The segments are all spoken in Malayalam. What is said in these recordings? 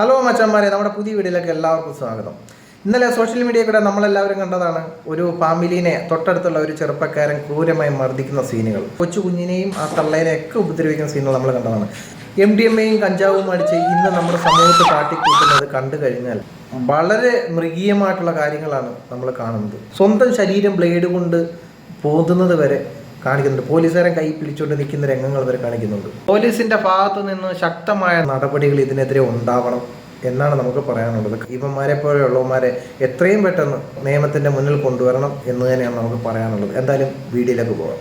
ഹലോ മച്ചന്മാരെ, നമ്മുടെ പുതിയ വീഡിയോയിലേക്ക് എല്ലാവർക്കും സ്വാഗതം. ഇന്നലെ സോഷ്യൽ മീഡിയയിൽ കൂടെ നമ്മളെല്ലാവരും കണ്ടതാണ് ഒരു ഫാമിലിനെ തൊട്ടടുത്തുള്ള ഒരു ചെറുപ്പക്കാരൻ ക്രൂരമായി മർദ്ദിക്കുന്ന സീനുകൾ. കൊച്ചു കുഞ്ഞിനെയും ആ തള്ളേനെയൊക്കെ ഉപദ്രവിക്കുന്ന സീനുകൾ നമ്മൾ കണ്ടതാണ്. MDMAയും കഞ്ചാവും അടിച്ച് ഇന്ന് നമ്മുടെ സമൂഹത്തിൽ കാട്ടിക്കൂട്ടുന്നത് കണ്ടു കഴിഞ്ഞാൽ വളരെ മൃഗീയമായിട്ടുള്ള കാര്യങ്ങളാണ് നമ്മൾ കാണുന്നത്. സ്വന്തം ശരീരം ബ്ലേഡ് കൊണ്ട് പോതുന്നത് വരെ കാണിക്കുന്നുണ്ട്. പോലീസുകാരൻ കൈ പിടിച്ചുകൊണ്ട് നിൽക്കുന്ന രംഗങ്ങൾ വരെ കാണിക്കുന്നുണ്ട്. പോലീസിന്റെ ഭാഗത്തു നിന്ന് ശക്തമായ നടപടികൾ ഇതിനെതിരെ ഉണ്ടാവണം എന്നാണ് നമുക്ക് പറയാനുള്ളത്. ഇവന്മാരെ പോലെയുള്ളവന്മാരെ എത്രയും പെട്ടെന്ന് നിയമത്തിന്റെ മുന്നിൽ കൊണ്ടുവരണം എന്ന് തന്നെയാണ് നമുക്ക് പറയാനുള്ളത്. എന്തായാലും വീഡിയോയിലേക്ക് പോകാം.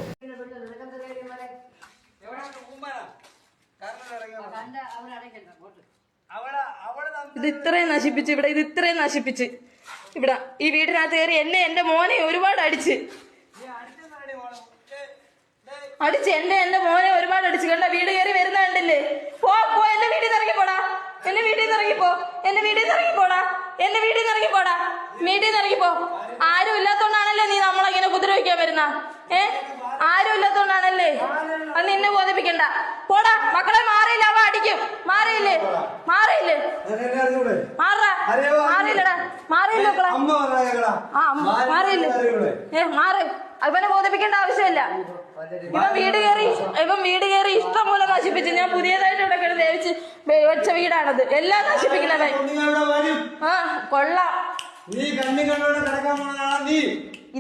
ഇത് ഇത്രയും നശിപ്പിച്ച് ഇവിടെ ഈ വീടിനകത്ത് കയറി എന്റെ മോനെ ഒരുപാട് അടിച്ച് എന്റെ മോനെ ഒരുപാട് അടിച്ച് കണ്ട വീട് കയറി വരുന്ന കണ്ടില്ലേ? പോ എന്റെ വീട്ടിൽ നിന്ന് ഇറങ്ങിപ്പോടാ, എന്റെ വീട്ടിൽ നിന്ന് ഇറങ്ങിപ്പോ, എന്റെ വീട്ടിൽ നിന്ന് ഇറങ്ങിപ്പോടാ, എന്റെ വീട്ടിൽ നിന്ന് ഇറങ്ങിപ്പോടാ, വീട്ടിൽ നിന്ന് ഇറങ്ങിപ്പോ. ആരും ഇല്ലാത്തോണ്ടാണല്ലേ നീ നമ്മളെങ്ങനെ ഉപദ്രവിക്കാൻ വരുന്ന? ആരും ഇല്ലാത്തോണ്ടാണല്ലേ? അത് നിന്നെ ബോധിപ്പിക്കണ്ട. പോടാ മക്കളെ, മാറിയില്ല, അവ അടിക്കും. മാറിയില്ലേ മാറിയില്ലടാ, മാറിയില്ല മക്കളെ, മാറിയില്ലേ? മാറി. അവനെ ബോധിപ്പിക്കേണ്ട ആവശ്യമില്ല. ഇവൻ വീട് കയറി ഇഷ്ടം പോലെ നശിപ്പിച്ച്. ഞാൻ പുതിയതായിട്ട് ഇവിടെ കിടന്ന് വേവിച്ച് വെച്ച വീടാണത്. എല്ലാം നശിപ്പിക്കണവൻ. കൊള്ളാം.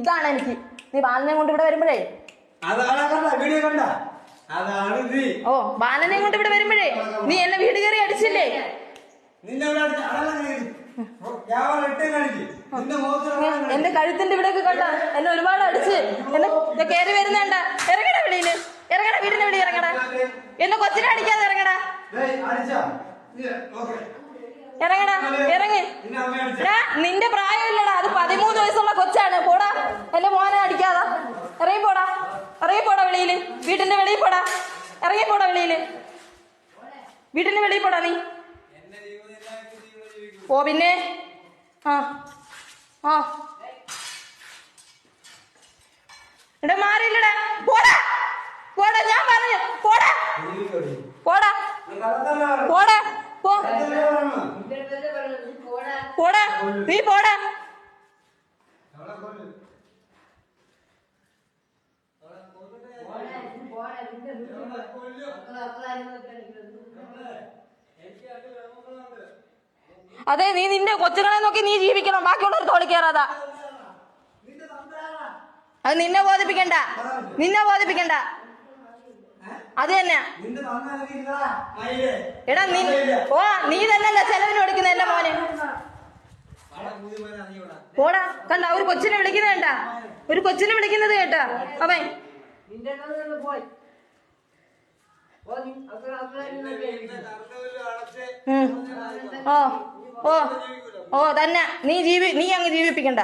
ഇതാണ് എനിക്ക്. നീ ബാലനെ കൊണ്ട് ഇവിടെ വരുമ്പോഴേ ബാലനെ കൊണ്ട് ഇവിടെ വരുമ്പോഴേ നീ എന്നെ വീട് കയറി അടിച്ചില്ലേ? എന്റെ കഴുത്തിന്റെ ഇവിടെയൊക്കെ കണ്ട എന്നെ ഒരുപാട് അടിച്ച് എന്നെ കയറി വരുന്നേണ്ട. ഇറങ്ങട വെളിയില്, ഇറങ്ങട, വീടിന്റെ വെളി ഇറങ്ങട. എന്നെ കൊച്ചിനെ അടിക്കാതെ ഇറങ്ങടാ, ഇറങ്ങടാ, ഇറങ്ങ്. നിന്റെ പ്രായമില്ലടാ, അത് 13 വയസ്സുള്ള കൊച്ചാണ്. പോടാ, എന്റെ മോനെ അടിക്കാതാ. ഇറങ്ങിപ്പോടാ, ഇറങ്ങിപ്പോടാ വെളിയില്, വീടിന്റെ വെളിയിൽ പോടാ, ഇറങ്ങിപ്പോടാ വെളിയില്, വീടിന്റെ വെളിയിൽ പോടാ. നീ പോ. പിന്നെ ഇവിടെ മാറിയില്ലടാ. പോടാ, പോടാ, ഞാൻ പറഞ്ഞു പോടാ, പോടാ, പോടാ, പോടാ, നീ പോടാ. അതെ, നീ നിന്റെ കൊച്ചുങ്ങളെ നോക്കി നീ ജീവിക്കണം, ബാക്കിയുള്ളവർ തോളി കയറാതാ. അത് നിന്നെ ബോധിപ്പിക്കണ്ട. അത് തന്നെ. എടാ നീ തന്നെയല്ല ചെലവിന് കൊടുക്കുന്ന എന്റെ മോനെ. പോടാ. കണ്ട ഒരു കൊച്ചിനെ വിളിക്കുന്നത് കേട്ടാ, ഒരു കൊച്ചിനെ വിളിക്കുന്നത് കേട്ടാ അവൻ. തന്നെ നീ അങ്ങ് ജീവിപ്പിക്കണ്ട.